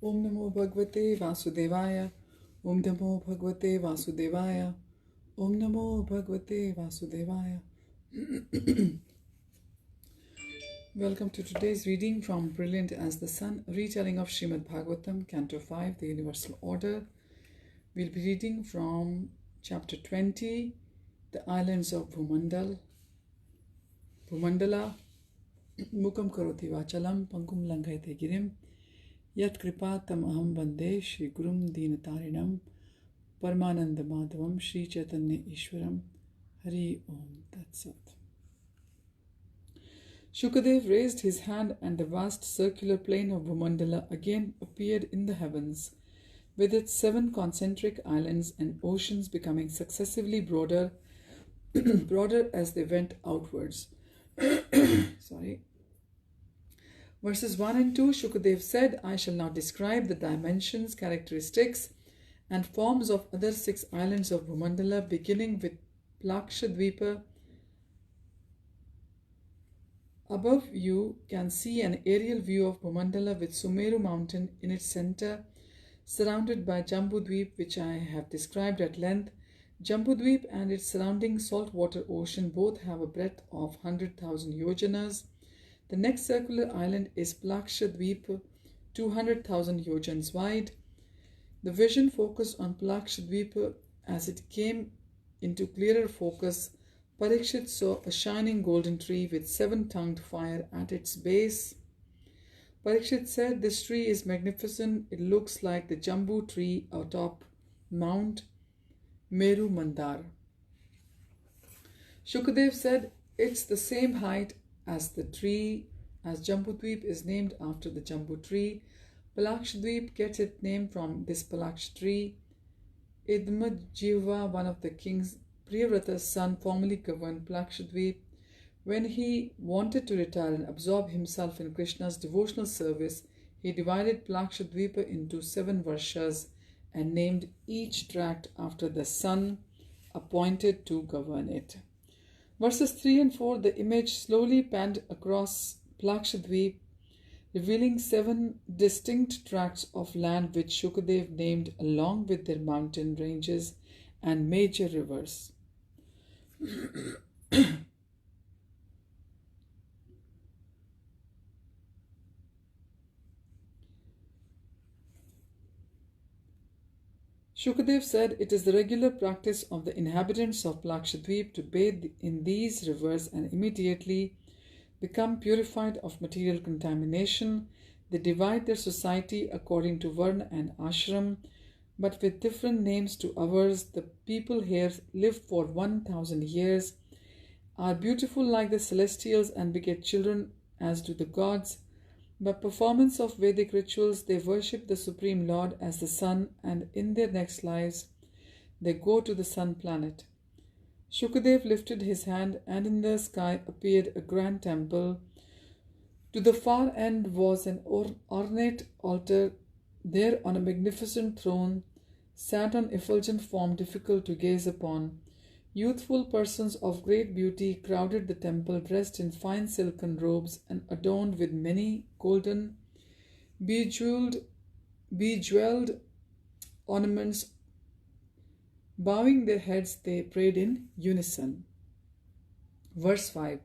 Om Namo Bhagavate Vasudevaya. Om Namo Bhagavate Vasudevaya. Om Namo Bhagavate Vasudevaya. Welcome to today's reading from Brilliant as the Sun, Retelling of Srimad Bhagavatam Canto 5, the Universal Order. We'll be reading from chapter 20, the islands of Bhumandala. Mukam karoti vachalam pankum langhayate girim yat kripa tam aham vande Shri Gurum Dinatarinam Paramananda Madhavam Shri Chaitanya Ishwaram Hari Om Tat Sat. Shukadev raised his hand and the vast circular plain of Bhumandala again appeared in the heavens, with its 7 concentric islands and oceans becoming successively broader as they went outwards. Verses 1 and 2, Shukadev said, I shall now describe the dimensions, characteristics, and forms of other 6 islands of Bhumandala, beginning with Plakshadvipa. Above you can see an aerial view of Bhumandala with Sumeru mountain in its center, surrounded by Jambudweep, which I have described at length. Jambudweep and its surrounding saltwater ocean both have a breadth of 100,000 yojanas. The next circular island is Plakshadweep, 200,000 yojans wide. The vision focused on Plakshadweep. As it came into clearer focus, Parikshit saw a shining golden tree with 7-tongued fire at its base. Parikshit said, this tree is magnificent. It looks like the Jambu tree atop Mount Meru Mandar. Shukadev said, it's the same height as the tree, as Jambudweep is named after the Jambu tree. Palakshadweep gets its name from this Palaksh tree. Idmajiva, one of the king's Priyavrata's son, formerly governed Plakshadweep. When he wanted to retire and absorb himself in Krishna's devotional service, he divided Plakshadweep into 7 varshas and named each tract after the son appointed to govern it. Verses 3 and 4, the image slowly panned across Plakshadweep, revealing 7 distinct tracts of land which Shukadev named along with their mountain ranges and major rivers. Shukadev said, it is the regular practice of the inhabitants of Plakshadweep to bathe in these rivers and immediately become purified of material contamination. They divide their society according to Varna and Ashram, but with different names to ours. The people here live for 1,000 years, are beautiful like the celestials, and beget children as do the gods. By performance of Vedic rituals, they worship the Supreme Lord as the sun, and in their next lives, they go to the sun planet. Shukadev lifted his hand, and in the sky appeared a grand temple. To the far end was an ornate altar. There, on a magnificent throne, sat an effulgent form difficult to gaze upon. Youthful persons of great beauty crowded the temple, dressed in fine silken robes and adorned with many golden, bejeweled ornaments. Bowing their heads, they prayed in unison. Verse 5.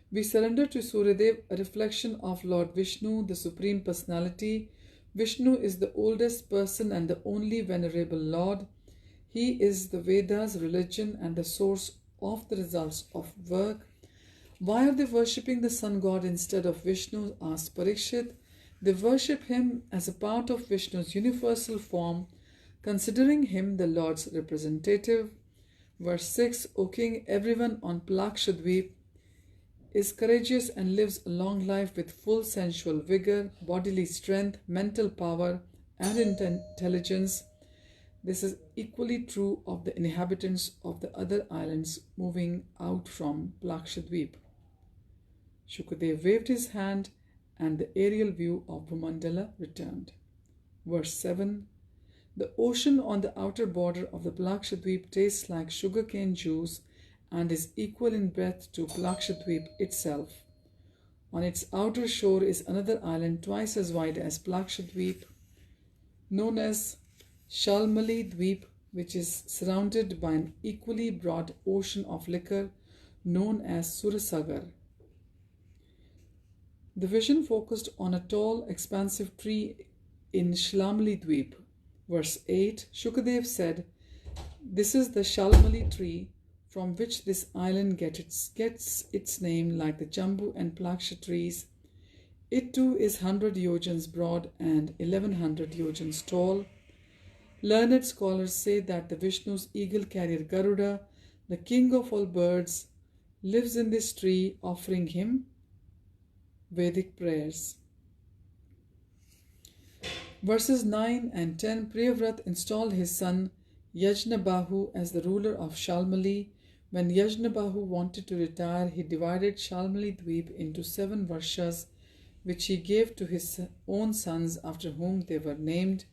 We surrender to Suryadev, a reflection of Lord Vishnu, the Supreme Personality. Vishnu is the oldest person and the only venerable Lord. He is the Vedas, religion, and the source of the results of work. Why are they worshipping the sun god instead of Vishnu? Asked Parikshit. They worship him as a part of Vishnu's universal form, considering him the Lord's representative. Verse 6, O king, everyone on Plakshadweep is courageous and lives a long life with full sensual vigor, bodily strength, mental power, and intelligence. This is equally true of the inhabitants of the other islands moving out from Plakshadweep. Shukadev waved his hand, and the aerial view of Bhumandala returned. Verse 7. The ocean on the outer border of the Plakshadweep tastes like sugarcane juice and is equal in breadth to Plakshadweep itself. On its outer shore is another island twice as wide as Plakshadweep. known as Shalmali Dweep, which is surrounded by an equally broad ocean of liquor known as Surasagar. The vision focused on a tall, expansive tree in Shalmali Dweep. Verse 8, Shukadev said, "This is the Shalmali tree from which this island gets its name, like the Jambu and Plaksha trees. It too is 100 yojans broad and 1100 yojans tall. Learned scholars say that the Vishnu's eagle carrier Garuda, the king of all birds, lives in this tree, offering him Vedic prayers." Verses 9 and 10, Priyavrat installed his son Yajnabahu as the ruler of Shalmali. When Yajnabahu wanted to retire, he divided Shalmali Dweep into 7 varshas, which he gave to his own sons after whom they were named.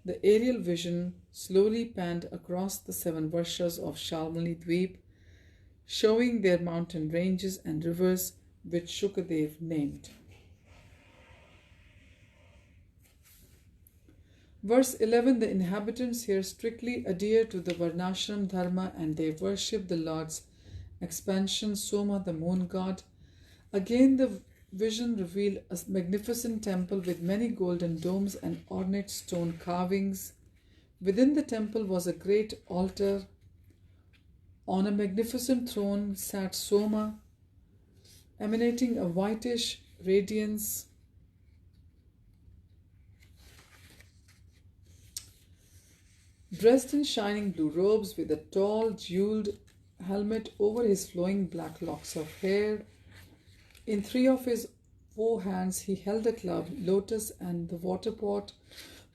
The aerial vision slowly panned across the 7 varshas of Shalmali Dweep, showing their mountain ranges and rivers, which Shukadev named. Verse 11, the inhabitants here strictly adhere to the Varnashram Dharma and they worship the Lord's expansion, Soma, the moon god. Again, the vision revealed a magnificent temple with many golden domes and ornate stone carvings. Within the temple was a great altar. On a magnificent throne sat Soma, emanating a whitish radiance. Dressed in shining blue robes with a tall jeweled helmet over his flowing black locks of hair. In 3 of his 4 hands he held a club, lotus and the water pot.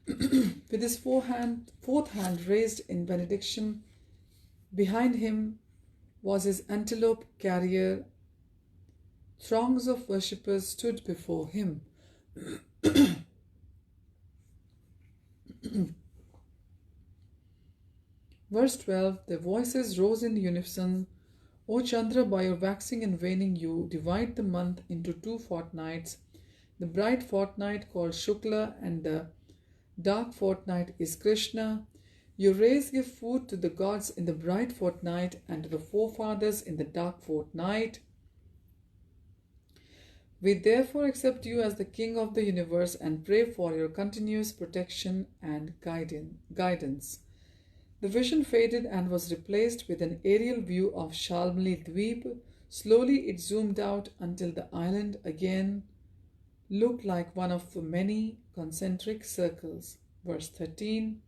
With his fourth hand raised in benediction. Behind him was his antelope carrier. Throngs of worshippers stood before him. Verse 12, their voices rose in unison. O Chandra, by your waxing and waning you divide the month into 2 fortnights. The bright fortnight called Shukla and the dark fortnight is Krishna. Your rays give food to the gods in the bright fortnight and to the forefathers in the dark fortnight. We therefore accept you as the King of the universe and pray for your continuous protection and guidance. The vision faded and was replaced with an aerial view of Shalmali Dweep. Slowly it zoomed out until the island again looked like one of the many concentric circles. Verse 13,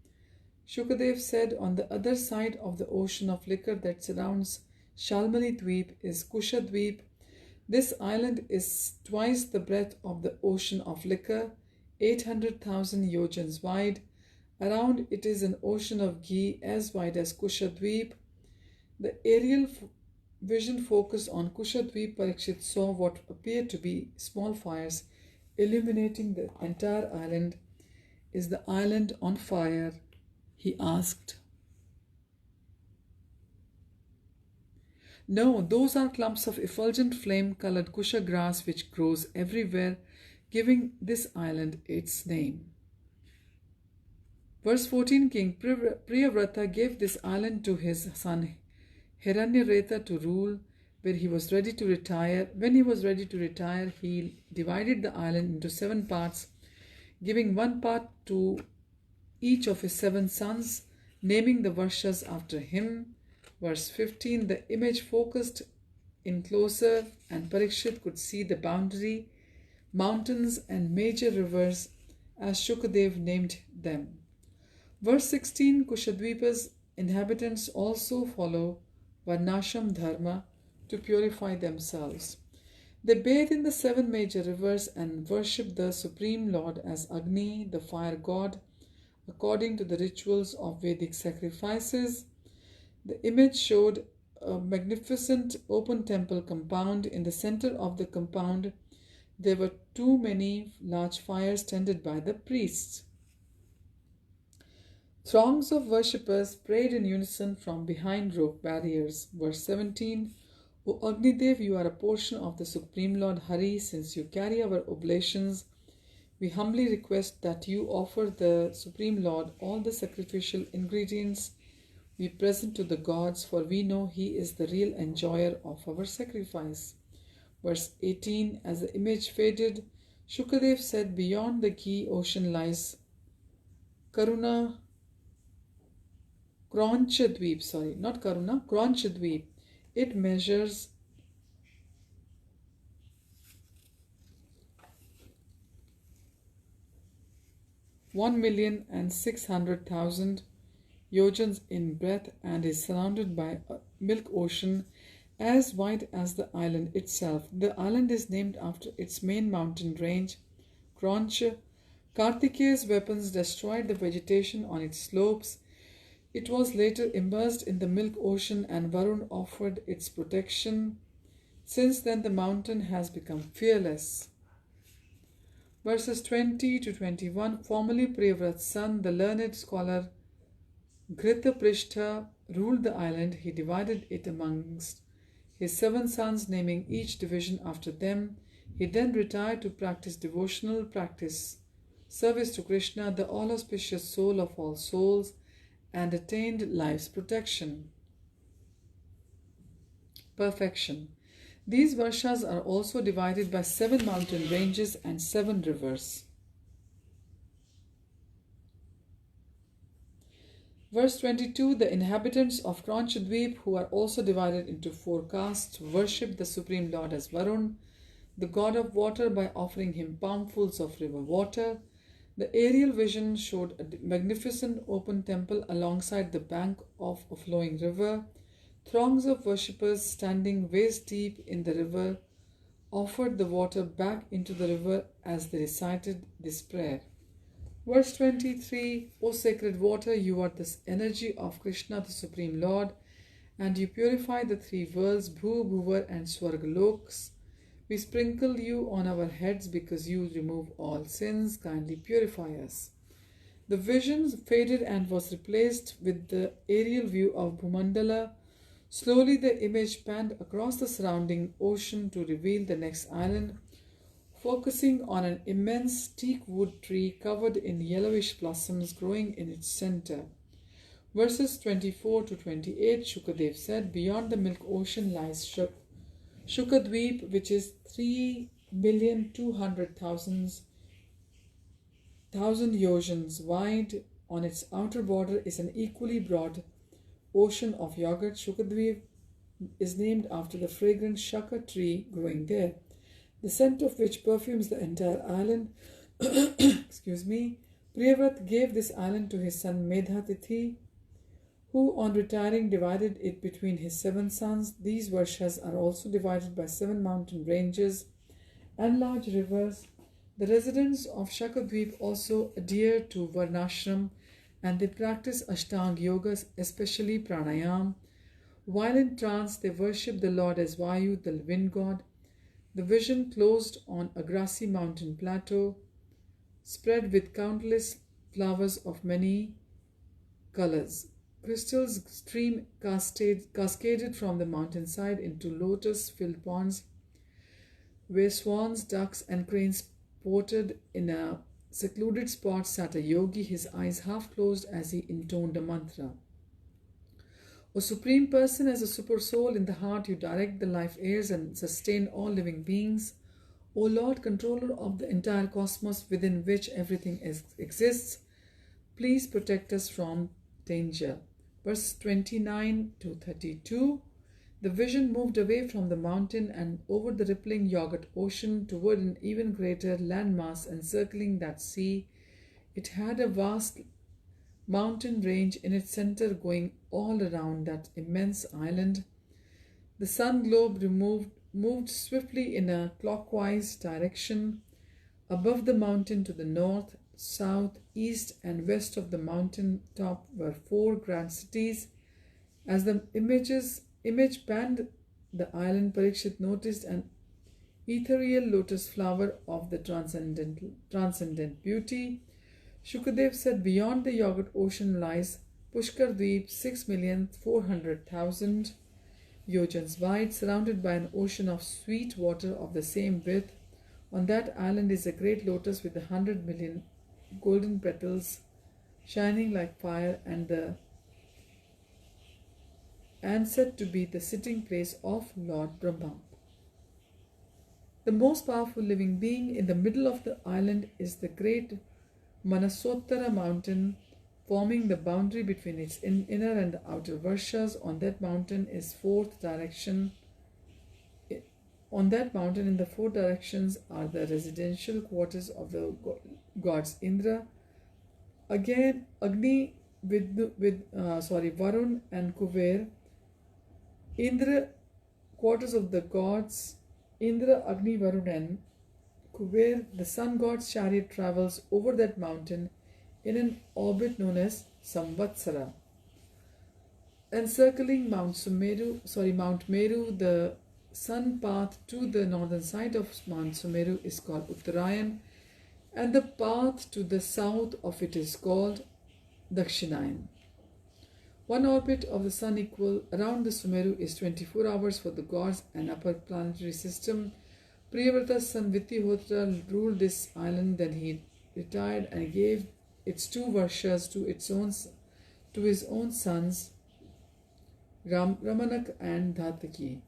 Shukadev said, on the other side of the ocean of liquor that surrounds Shalmali Dweep is Kusha Dweep. This island is twice the breadth of the ocean of liquor, 800,000 yojans wide. Around it is an ocean of ghee as wide as Kusha Dweep. The aerial vision focused on Kusha Dweep. Parikshit saw what appeared to be small fires illuminating the entire island. Is the island on fire? He asked. No, those are clumps of effulgent flame-colored Kusha grass which grows everywhere, giving this island its name. Verse 14, King Priyavrata gave this island to his son Hiranyareta to rule, where he was ready to retire. When he was ready to retire, he divided the island into 7 parts, giving 1 part to each of his 7 sons, naming the Varshas after him. Verse 15, the image focused in closer and Parikshit could see the boundary, mountains and major rivers as Shukadev named them. Verse 16, Kushadweepa's inhabitants also follow Varnashram Dharma to purify themselves. They bathe in the 7 major rivers and worship the Supreme Lord as Agni, the fire god, according to the rituals of Vedic sacrifices. The image showed a magnificent open temple compound. In the center of the compound, there were too many large fires tended by the priests. Throngs of worshippers prayed in unison from behind rock barriers. Verse 17, O Agnidev, you are a portion of the Supreme Lord Hari. Since you carry our oblations, We humbly request that you offer the Supreme Lord all the sacrificial ingredients we present to the gods, for we know he is the real enjoyer of our sacrifice. Verse 18. As the image faded, Shukadev said, beyond the key ocean lies Karuna Kronchadweep, not Karuna, Kronchadweep. It measures 1,600,000 yojans in breadth and is surrounded by a milk ocean as wide as the island itself. The island is named after its main mountain range, Kronch. Kartikeya's weapons destroyed the vegetation on its slopes. It was later immersed in the milk ocean and Varun offered its protection. Since then, the mountain has become fearless. Verses 20 to 21. Formerly Priyavrat's son, the learned scholar Ghritaprishta, ruled the island. He divided it amongst his 7 sons, naming each division after them. He then retired to practice devotional service to Krishna, the all-auspicious soul of all souls, and attained life's perfection. These varshas are also divided by 7 mountain ranges and 7 rivers. Verse 22. The inhabitants of Kronchadweep, who are also divided into 4 castes, worship the Supreme Lord as Varun, the god of water, by offering him palmfuls of river water. The aerial vision showed a magnificent open temple alongside the bank of a flowing river. Throngs of worshippers standing waist deep in the river offered the water back into the river as they recited this prayer. Verse 23. O sacred water, you are the energy of Krishna, the Supreme Lord, and you purify the 3 worlds, Bhu, Bhuvar, and Swargaloks. We sprinkle you on our heads because you remove all sins. Kindly purify us. The vision faded and was replaced with the aerial view of Bhumandala. Slowly the image panned across the surrounding ocean to reveal the next island, focusing on an immense teak wood tree covered in yellowish blossoms growing in its center. Verses 24 to 28. Shukadev said, beyond the milk ocean lies Shukadweep, which is 3,200,000 yojans wide. On its outer border is an equally broad ocean of yogurt. Shukadweep is named after the fragrant shaka tree growing there, the scent of which perfumes the entire island. Excuse me. Priyavrat gave this island to his son Medhatithi, who on retiring divided it between his 7 sons. These varshas are also divided by 7 mountain ranges and large rivers. The residents of Shakadweep also adhere to Varnashram and they practice Ashtanga yogas, especially pranayam. While in trance, they worship the Lord as Vayu, the wind god. The vision closed on a grassy mountain plateau, spread with countless flowers of many colors. Crystals stream cascaded from the mountainside into lotus-filled ponds, where swans, ducks, and cranes sported. In a secluded spot sat a yogi, his eyes half closed as he intoned a mantra. O Supreme Person, as a super soul in the heart, you direct the life airs and sustain all living beings. O Lord, controller of the entire cosmos within which everything exists, please protect us from danger. Verse 29 to 32. The vision moved away from the mountain and over the rippling yogurt ocean toward an even greater landmass encircling that sea. It had a vast mountain range in its center going all around that immense island. The sun globe moved swiftly in a clockwise direction. Above the mountain to the north, south, east, and west of the mountain top were 4 grand cities. As the image panned the island, Parikshit noticed an ethereal lotus flower of the transcendent beauty. Shukadev said, beyond the yogurt ocean lies Pushkar Dweep, 6,400,000 yojans wide, surrounded by an ocean of sweet water of the same width On that island is a great lotus with 100 million golden petals shining like fire and said to be the sitting place of Lord Brahma. The most powerful living being in the middle of the island is the great Manasottara mountain, forming the boundary between its inner and outer Varshas. On that mountain in the four directions are the residential quarters of the gods Indra, again Agni, Varun and Kuber. Indra, quarters of the gods Indra, Agni, Varun and Kuber. The sun god's chariot travels over that mountain in an orbit known as Samvatsara. Encircling Mount Meru, the sun path to the northern side of Mount Sumeru is called Uttarayan, and the path to the south of it is called Dakshinayan. One orbit of the sun equal around the Sumeru is 24 hours for the gods and upper planetary system. Priyavrata's son Vittihotra ruled this island, then he retired and gave its 2 Varshas to his own sons Ramanak and Dhataki,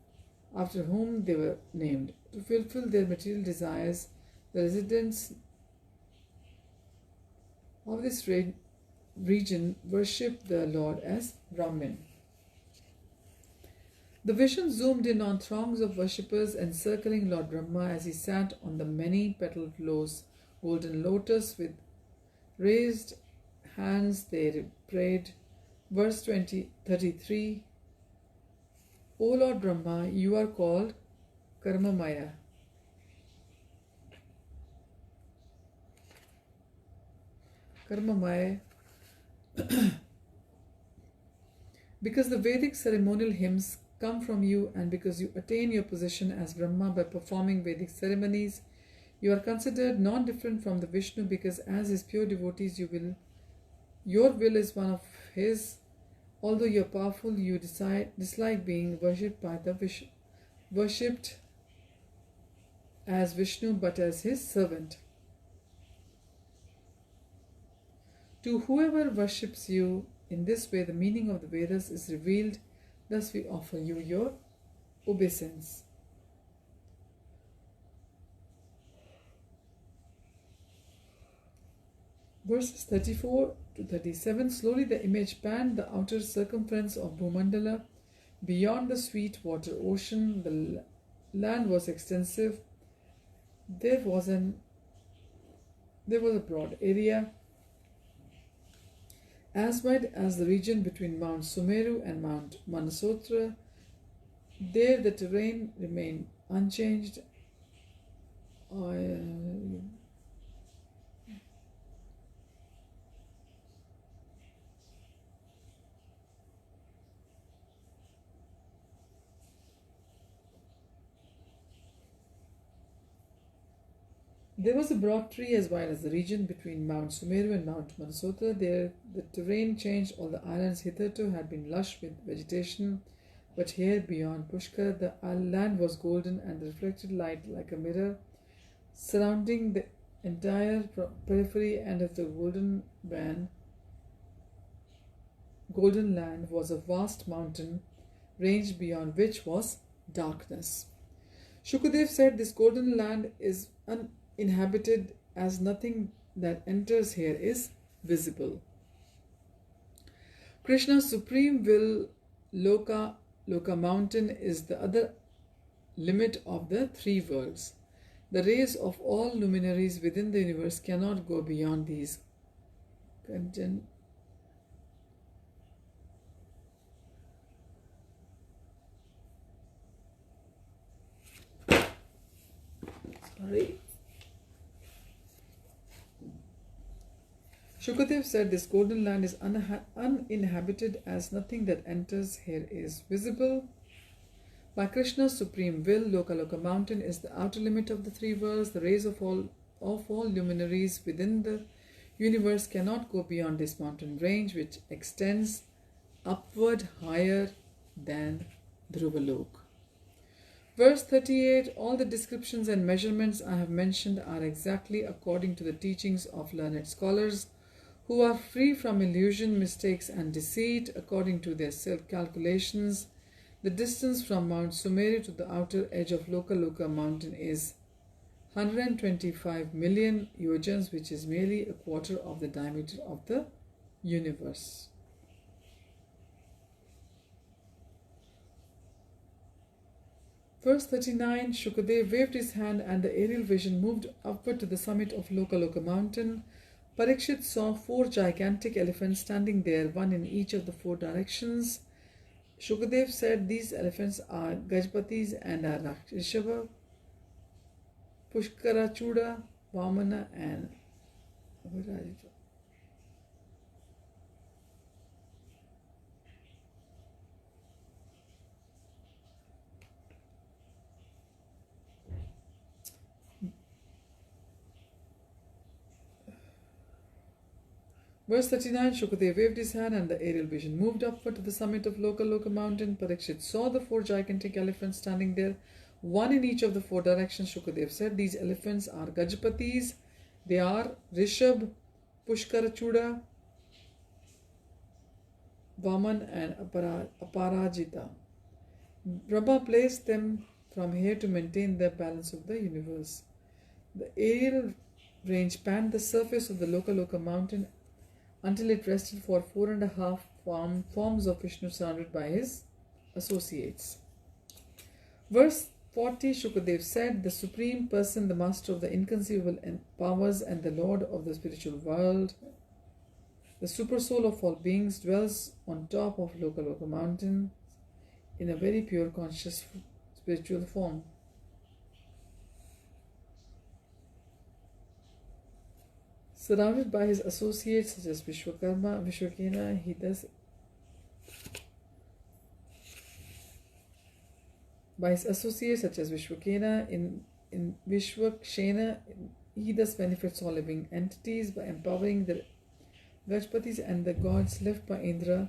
after whom they were named. To fulfill their material desires, the residents of this region worshipped the Lord as Brahmin. The vision zoomed in on throngs of worshippers encircling Lord Brahma as he sat on the many-petaled golden lotus. With raised hands they prayed. Verse 33. O Lord Brahma, you are called Karmamaya. Because the Vedic ceremonial hymns come from you, and because you attain your position as Brahma by performing Vedic ceremonies, you are considered non-different from the Vishnu, because as his pure devotees your will is one of his. Although you are powerful, you dislike being worshipped as Vishnu, but as his servant. To whoever worships you in this way, the meaning of the Vedas is revealed. Thus we offer you your obeisance. Verses 34 to 37. Slowly the image panned the outer circumference of Bhumandala. Beyond the sweet water ocean, the land was extensive. There was a broad area as wide as the region between Mount Sumeru and Mount Manasotra. There the terrain remained unchanged. There was a broad tree as wide as the region between Mount Sumeru and Mount Manasotra. There the terrain changed. All the islands hitherto had been lush with vegetation, but here beyond Pushkar the land was golden, and the reflected light like a mirror surrounding the entire periphery end of the golden land was a vast mountain range, beyond which was darkness. Shukadev said, this golden land is uninhabited, as nothing that enters here is visible. Krishna's supreme will, Loka mountain, is the other limit of the 3 worlds. The rays of all luminaries within the universe cannot go beyond these Shukadev said, this golden land is uninhabited, as nothing that enters here is visible. By Krishna's supreme will, Loka mountain is the outer limit of the 3 worlds. The rays of all luminaries within the universe cannot go beyond this mountain range, which extends upward higher than Dhruvalok. Verse 38, all the descriptions and measurements I have mentioned are exactly according to the teachings of learned scholars who are free from illusion, mistakes, and deceit according to their self calculations. The distance from Mount Sumeru to the outer edge of Loka mountain is 125 million yojans, which is merely a quarter of the diameter of the universe. Verse 39, Shukadev waved his hand and the aerial vision moved upward to the summit of Loka mountain. Parikshit saw 4 gigantic elephants standing there, one in each of the 4 directions. Shukadev said these elephants are Gajpatis and are Rishabha, Pushkarachuda, Vamana and Virajita. Verse 39, Shukadev waved his hand and the aerial vision moved upward to the summit of Loka mountain. Parikshit saw the 4 gigantic elephants standing there, one in each of the 4 directions. Shukadev said these elephants are Gajpatis. They are Rishab, Pushkarachuda, Vaman and Aparajita. Brahma placed them from here to maintain the balance of the universe. The aerial range spanned the surface of the Loka mountain until it rested for 4.5 forms of Vishnu surrounded by his associates. Verse 40, Shukadev said, the Supreme Person, the Master of the inconceivable powers and the Lord of the spiritual world, the super soul of all beings, dwells on top of Loka mountain in a very pure conscious spiritual form. Surrounded by his associates such as Vishwakena, he thus he thus benefits all living entities by empowering the Gajpatis and the gods left by Indra,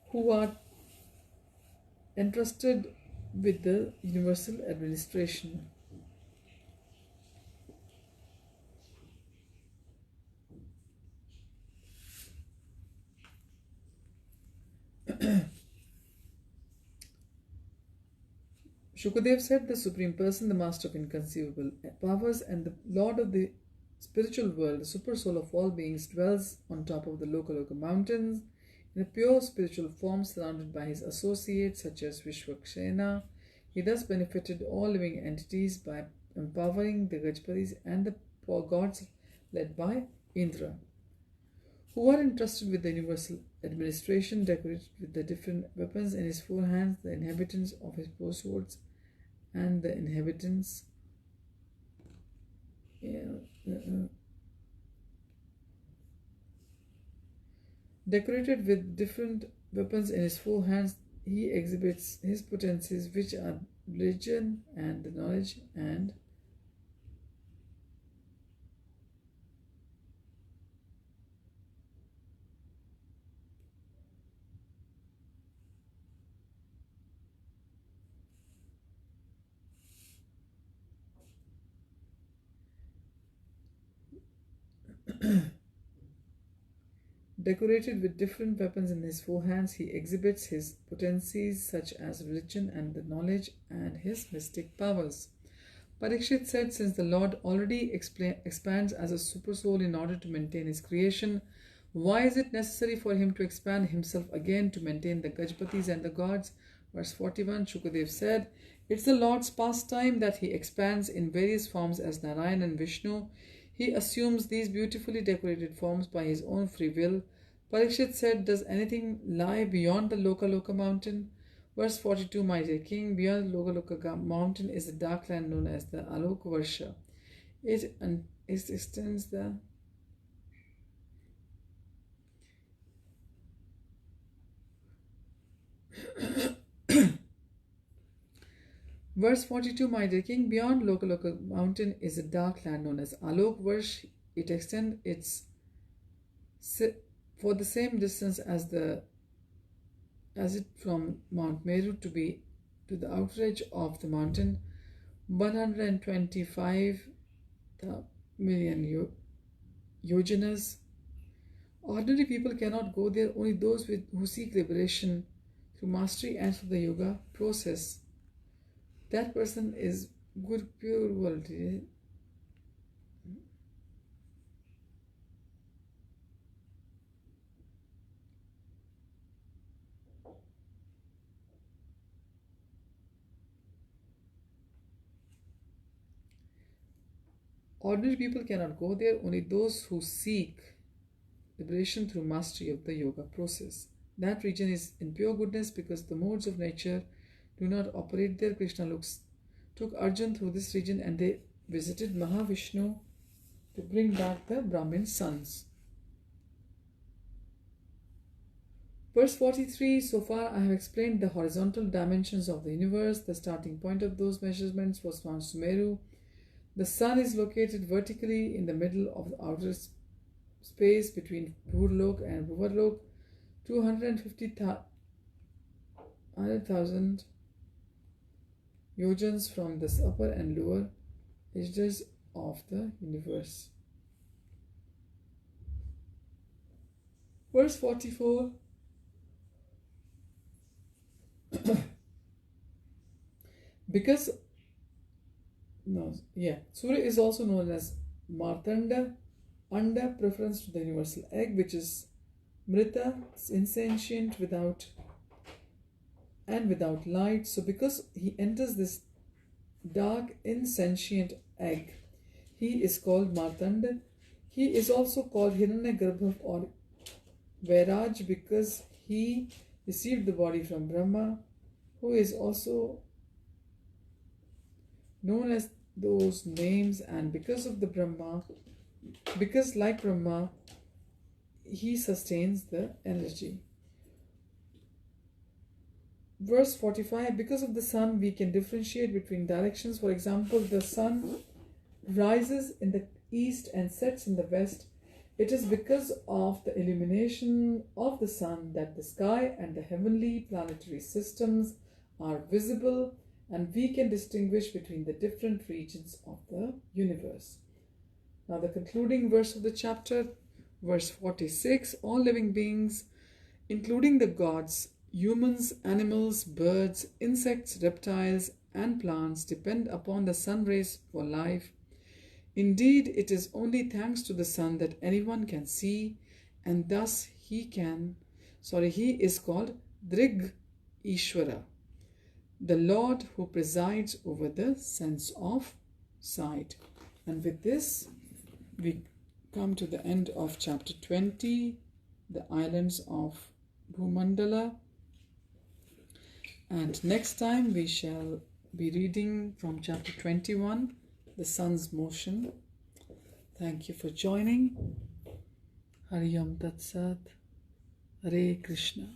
who are entrusted with the universal administration. Shukadev said, the Supreme Person, the Master of inconceivable powers and the Lord of the spiritual world, the super soul of all beings, dwells on top of the Loka mountains in a pure spiritual form surrounded by his associates such as Vishwakshena. He thus benefited all living entities by empowering the Gajpatis and the gods led by Indra, who are entrusted with the universal administration, decorated with the different weapons in his 4 hands, the inhabitants of his 4 swords and the inhabitants decorated with different weapons in his 4 hands. He exhibits his potencies, which are religion and the knowledge and decorated with different weapons in his 4 hands, he exhibits his potencies such as religion and the knowledge and his mystic powers. Parikshit said, since the Lord already expands as a super soul in order to maintain his creation, why is it necessary for him to expand himself again to maintain the Gajpatis and the gods? Verse 41, Shukadev said, it's the Lord's pastime that he expands in various forms as Narayan and Vishnu. He assumes these beautifully decorated forms by his own free will. Parikshit said, does anything lie beyond the Loka mountain? Verse 42, my dear king, beyond the Loka mountain is the dark land known as the Alok Varsha. It extends the Verse 42, my dear king, beyond Loka mountain is a dark land known as Alok Varsh. It extends its for the same distance as it from Mount Meru to be to the outer edge of the mountain, 125 million yojanas. Ordinary people cannot go there, only those who seek liberation through mastery and through the yoga process. That person is good, pure world. Ordinary people cannot go there, only those who seek liberation through mastery of the yoga process. That region is in pure goodness because the modes of nature do not operate there. Krishna took Arjun through this region and they visited Mahavishnu to bring back the Brahmin sons. Verse 43, so far I have explained the horizontal dimensions of the universe. The starting point of those measurements was Mount Sumeru. The sun is located vertically in the middle of the outer space between Bhurlok and Bhuvarlok, 250,000 yojans from the upper and lower edges of the universe. Verse 44. Surya is also known as Martanda, Anda, preference to the universal egg, which is Mrita, insentient, without light. So because he enters this dark, insentient egg, he is called Martanda. He is also called Hiranyagarbha or Vairaj because he received the body from Brahma, who is also known as those names, and because like Brahma, he sustains the energy. Verse 45, because of the sun, we can differentiate between directions. For example, the sun rises in the east and sets in the west. It is because of the illumination of the sun that the sky and the heavenly planetary systems are visible, and we can distinguish between the different regions of the universe. Now the concluding verse of the chapter, verse 46, all living beings, including the gods, humans, animals, birds, insects, reptiles, and plants, depend upon the sun rays for life. Indeed, it is only thanks to the sun that anyone can see, and thus he is called Drig Ishwara, the Lord who presides over the sense of sight. And with this, we come to the end of chapter 20, the islands of Bhumandala. And next time we shall be reading from chapter 21, the sun's motion. Thank you for joining. Hari Om Tat Sat. Hare Krishna.